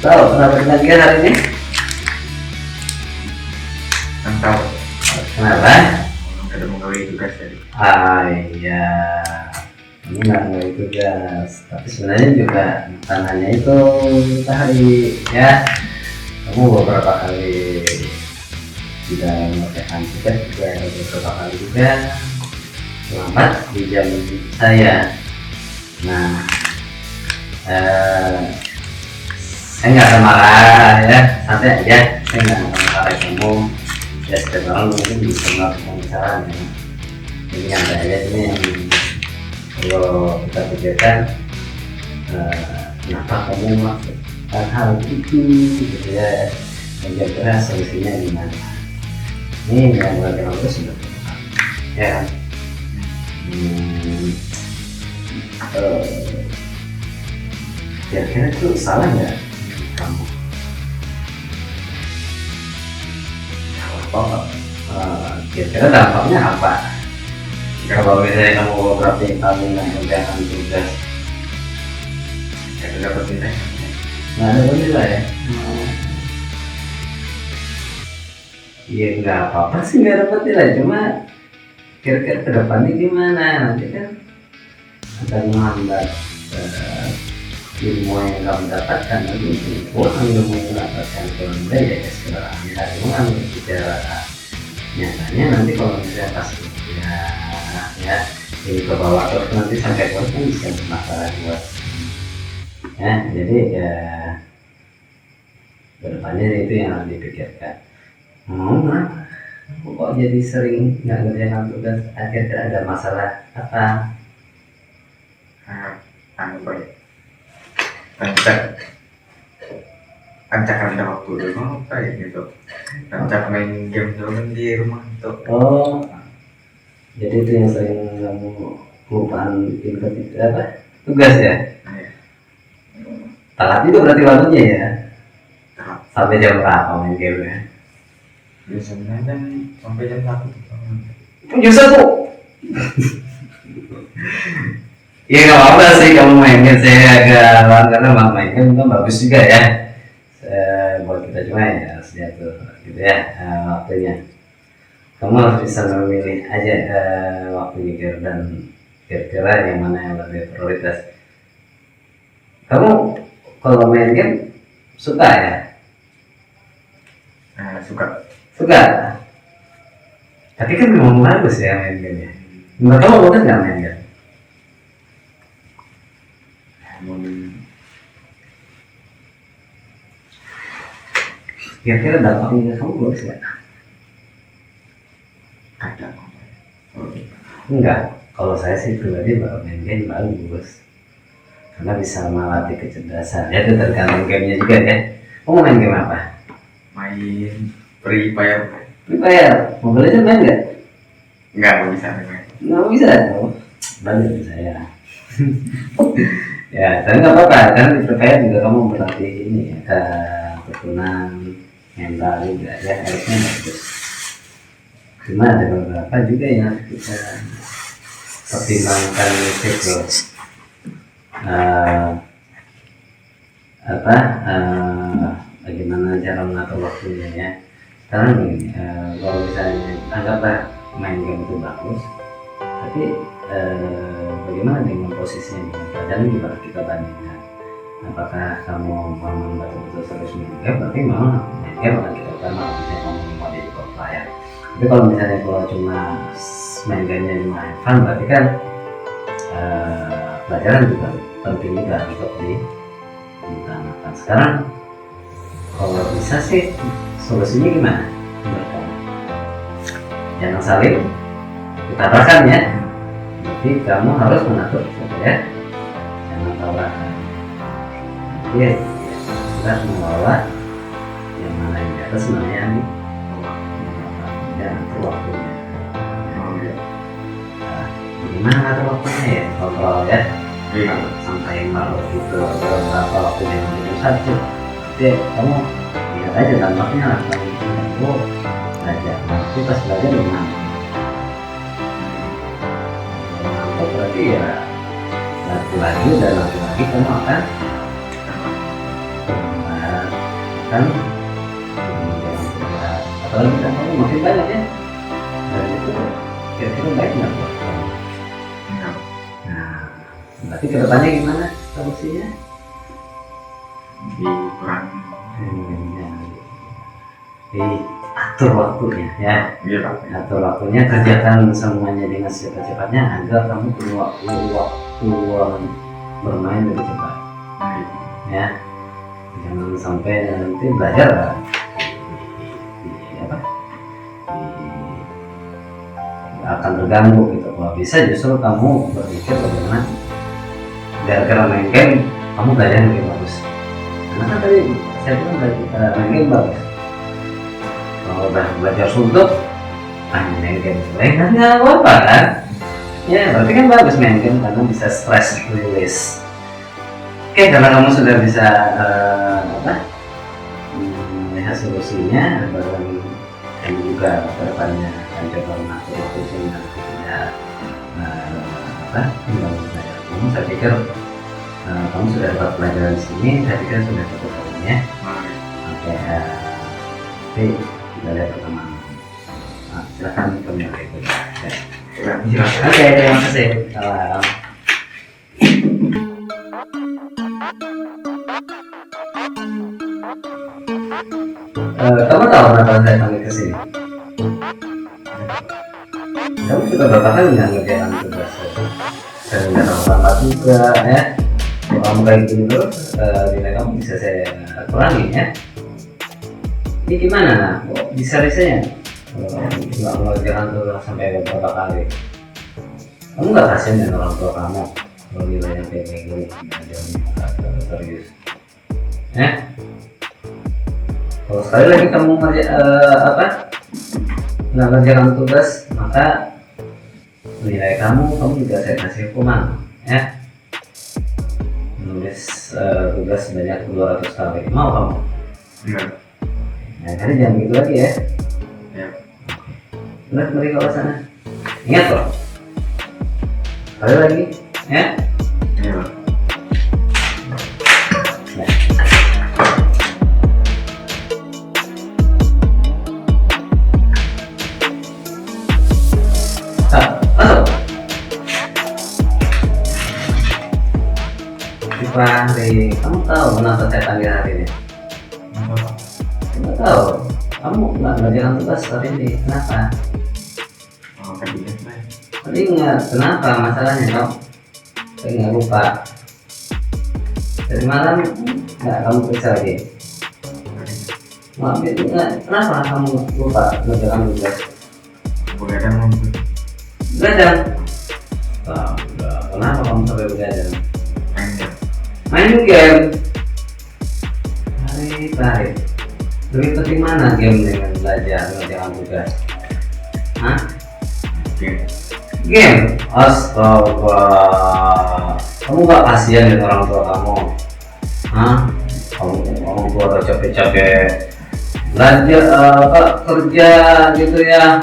Tahu kenapa dipanggil hari ini? Kan tahu Kenapa? ada menggawe tugas tadi. Ah iya, ini nggak mau tugas, tapi sebenarnya juga bukan hanya itu kita hari ya. Kamu beberapa kali tidak mengerjakan tugas juga, beberapa kali juga terlambat di jam saya. Nah, saya nggak akan marah ya, santai aja. Saya nggak akan marah kamu. Ya setiap orang mungkin bisa melakukan kesalahan ya. Ini yang saya ini yang kalau kita pikirkan, kenapa kamu melakukan hal itu gitu ya, dan kira-kira solusinya gimana. Ini yang berarti aku sudah ya kan. Kira-kira itu salah nggak kamu? Apa? Kira-kira dampaknya apa? Kalau misalnya kamu beberapa kali mengerjakan tugas, Ya udah dapat nilai. nggak ada nilai ya? Iya nggak apa-apa sih nggak dapat nilai, cuma kira-kira kedepannya gimana? Nanti kan akan menghambat ilmu yang kamu dapatkan, nanti kurang ilmu yang dapatkan kalau enggak ya sekedar angka doang. Bicara nyatanya nanti kalau misalnya pas ya ini ke bawah terus nanti sampai terus kan bisa bermasalah buat ya. Jadi ya kedepannya itu yang harus dipikirkan. Kenapa kok jadi sering nggak ngerjain tugas? Akhirnya ada masalah apa? Apa ya? Rancak ada waktu dulu apa ya gitu. Rancak main game dulu kan di rumah tuh. Oh, jadi itu yang sering kamu kelupaan bikin ketika apa? Tugas ya? Nah, Telat itu berarti waktunya ya? tahap Sampai jam berapa main game ya? biasanya kan sampai jam 1. Justru tuh. Ya nggak apa-apa sih kamu mainnya, saya agak lawan karena main game kan bagus juga ya. Buat kita cuma ya harus diatur gitu ya waktunya. Kamu harus bisa memilih aja waktunya dan kira-kira yang mana yang lebih prioritas. Kamu kalau main game suka ya? Suka. Suka. Tapi kan memang bagus ya main game ya. Menurut kamu bagus nggak main game? Kira-kira dampaknya kamu bagus nggak? Kadang. Enggak. Kalau saya sih pribadi main game bagus. Karena bisa melatih kecerdasan. Ya itu tergantung gamenya juga ya. Kamu main game apa? Main Free Fire. Free Fire. Mobile Legends main nggak? Enggak bisa main. Nggak bisa. Oh, banyak saya. Ya, tapi nggak apa-apa. Karena di Free Fire juga kamu berlatih ini ya, ketekunan mental juga ya, harusnya bagus. Cuma ada beberapa juga yang harus kita pertimbangkan itu. Bagaimana cara mengatur waktunya ya. Sekarang gini, kalau misalnya anggaplah main game itu bagus, tapi bagaimana dengan posisinya dengan badan juga kita bandingkan. Apakah kamu memang betul-betul serius main game? Berarti memang main game akan kita utama misalnya kamu mau jadi pro player. Tapi kalau misalnya kalau cuma main gamenya cuma have fun, berarti kan pelajaran juga penting juga untuk diutamakan. Sekarang kalau bisa sih solusinya gimana menurut kamu? Jangan saling utarakan ya, tapi kamu harus mengatur supaya jangan tabrakan. Jadi kita harus mengelola yang mana yang di atas, mana yang di bawah, dan atur waktunya. Gimana ngatur waktunya ya? Kontrol ya. Sampai malam itu berapa waktunya yang menjadi satu. Jadi kamu lihat aja dampaknya akan kamu belajar. Nanti pas belajar gimana? Kalau berarti ya lagi dan lagi kamu akan Nah, kan apalagi kan kamu makin banyak ya, dan itu kira-kira baik nggak buat kamu? Enggak. Nah, berarti kedepannya gimana solusinya? Dikurangi. Atur waktunya ya, Iya Pak. atur waktunya, kerjakan semuanya dengan secepat-cepatnya agar kamu punya waktu bermain lebih cepat Nah, iya. ya. Jangan sampai nanti belajar apa akan terganggu gitu. Kalau bisa justru kamu berpikir bagaimana gara-gara main game kamu belajar lebih bagus. Karena kan tadi saya bilang main game bagus. Kalau udah belajar suntuk, main game lain nggak apa-apa kan? Ya berarti kan bagus main game karena bisa stress release. Oke, karena kamu sudah bisa melihat solusinya, dan kamu juga kedepannya akan coba mengatur waktunya tidak tinggal belajar kamu. Saya pikir kamu sudah dapat pelajaran di sini. Saya pikir sudah cukup ya. Oke, jadi kita lihat pertama. Silakan kembali ke Oke, terima kasih. Salam. Kamu tahu kenapa saya panggil ke sini? Kamu sudah berapa kali nggak ngerjain tugas? Saya nggak tahu tempat juga ya. Kalau kamu kayak gini terus, nilai kamu bisa saya kurangi ya. Ini gimana? Kok bisa risanya? Nggak mengerjakan tugas sampai beberapa kali. Kamu nggak kasihan dengan orang tua kamu kalau nilainya kayak gini? Nggak serius. Ya? Kalau sekali lagi kamu nggak ngerjakan tugas, maka nilai kamu juga saya kasih hukuman ya. Menulis tugas sebanyak 200 kali. Mau kamu? Iya. Nah, jadi jangan gitu lagi ya. Ya. Udah kembali ke sana. Ingat loh. Sekali lagi ya. Iya Pak. Hari, kamu tahu kenapa saya panggil hari ini? Apa Pak? Nggak tahu. Kamu nggak ngerjakan tugas hari ini. Kenapa? Oh, tadi ingat Pak. Tadi ingat. Kenapa masalahnya kamu? Saya nggak lupa. Dari malam nggak kamu periksa lagi. Kenapa kamu lupa ngerjakan tugas? Begadang mampu. Begadang. Kenapa kamu sampai begadang? Main game. Baik. Lebih penting mana game dengan belajar ngerjakan tugas? Hah? Game? Astaga. Kamu gak kasihan dengan orang tua kamu? Hah? Kamu tua udah capek-capek belajar kerja gitu ya.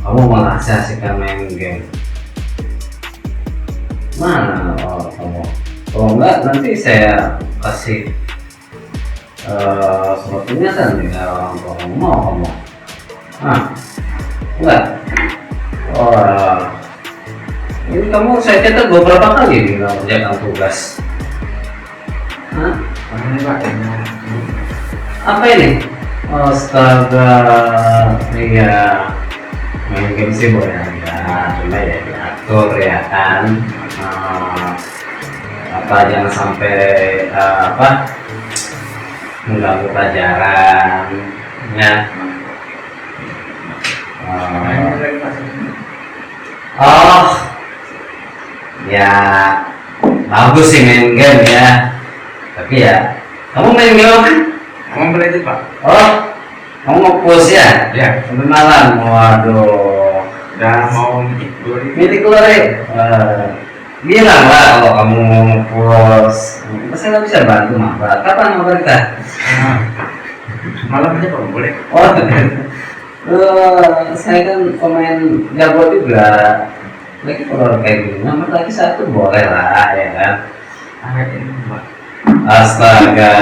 Kamu malah asik-asikan main game. Mana kamu? Kalau enggak nanti saya kasih surat peringatan nih orang tua kamu. Mau kamu? Enggak? Ini kamu saya catat beberapa kali nih mengerjakan tugas. Ini Pak, Apa ini? Astaga, iya main game sih boleh aja, cuma ya diatur ya kan. Jangan sampai mengganggu pelajaran ya. Ya bagus sih main game ya, tapi ya kamu main game apa? kamu boleh itu Pak? Kamu mau push ya? Ya. Sampai malam. Waduh, Udah mau mitik keluar ya? Bilang lah kalau kamu mau push. Masa nggak bisa bantu mabar? Kapan mabar kita? malam aja Pak, boleh? Saya kan pemain jago juga. Lagi kalau kayak gini, nomor lagi satu boleh lah ya kan? Ini Pak. Astaga.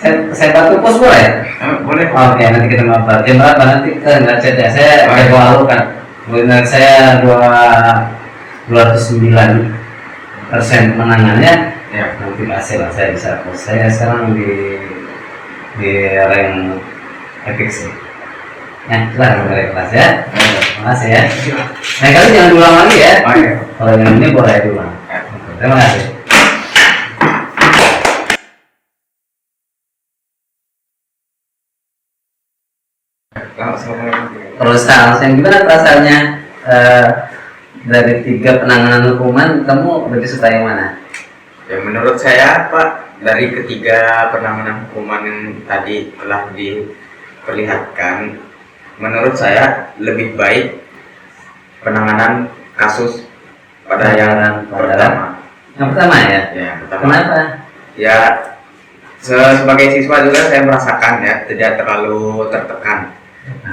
Eh, saya bantu pos boleh? Boleh. Oke, nanti kita mampir. Jam berapa nanti nggak chat ya? Saya tempo lalu kan. Menurut saya 209% menangannya. Ya. Nanti hasil lah saya bisa pos. Saya sekarang di rank epic sih. Ya, silahkan dari kelas ya. Terima kasih ya. Nah, kali jangan diulang lagi ya. Oh iya. Kalau yang ini boleh diulang. Terima kasih. Assalamualaikum. Terus langsung gimana perasaannya dari 3 penanganan hukuman kamu lebih suka yang mana? Ya menurut saya Pak, dari ketiga penanganan hukuman yang tadi telah diperlihatkan, menurut saya lebih baik penanganan kasus pada yang pertama. Yang pertama ya? Ya, yang pertama. Kenapa? Ya, sebagai siswa juga saya merasakan ya tidak terlalu tertekan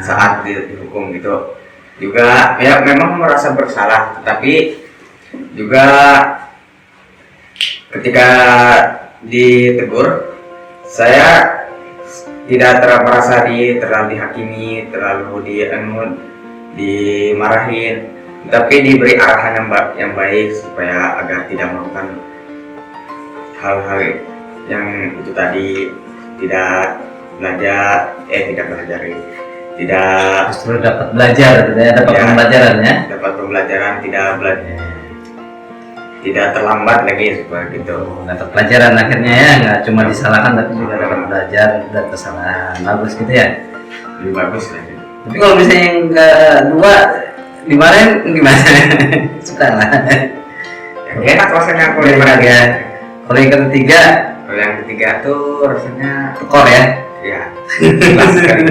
saat dihukum gitu. Juga ya memang merasa bersalah, tetapi juga ketika ditegur saya tidak merasa terlalu dihakimi, terlalu dimarahin, tapi diberi arahan yang baik supaya agar tidak melakukan hal-hal yang itu tadi, tidak Justru dapat belajar, dapat Ya. pembelajaran ya? dapat pembelajaran, tidak terlambat lagi seperti gitu. Dapat pelajaran akhirnya ya, nggak cuma disalahkan tapi juga dapat belajar dari kesalahan. Bagus gitu ya? Lebih bagus lagi. Tapi kalau misalnya yang kedua dimarahin gimana? Suka lah. Enak rasanya kalau Enak dimarahin. ya. Kalau yang ketiga Kalau yang ketiga tuh rasanya tekor ya. ya jelas sekali.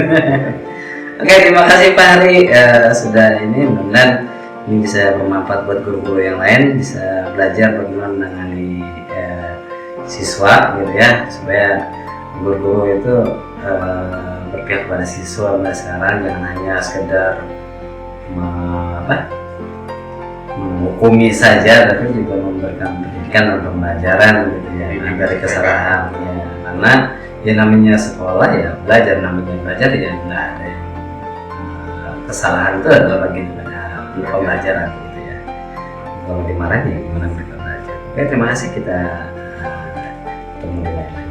Oke, terima kasih Pak Hari. Sudah ini mudah-mudahan ini bisa bermanfaat buat guru-guru yang lain, bisa belajar bagaimana menangani siswa gitu ya, supaya guru-guru itu berpihak pada siswa mulai sekarang, jangan hanya sekedar menghukumi saja, tapi juga memberikan pendidikan dan pembelajaran gitu ya dari kesalahan ya. Karena ya namanya sekolah ya belajar, namanya belajar ya nggak ada yang kesalahan itu adalah bagian dari pembelajaran gitu ya. Kalau dimarahin ya gimana mereka belajar. Oke, terima kasih, kita ketemu di lain.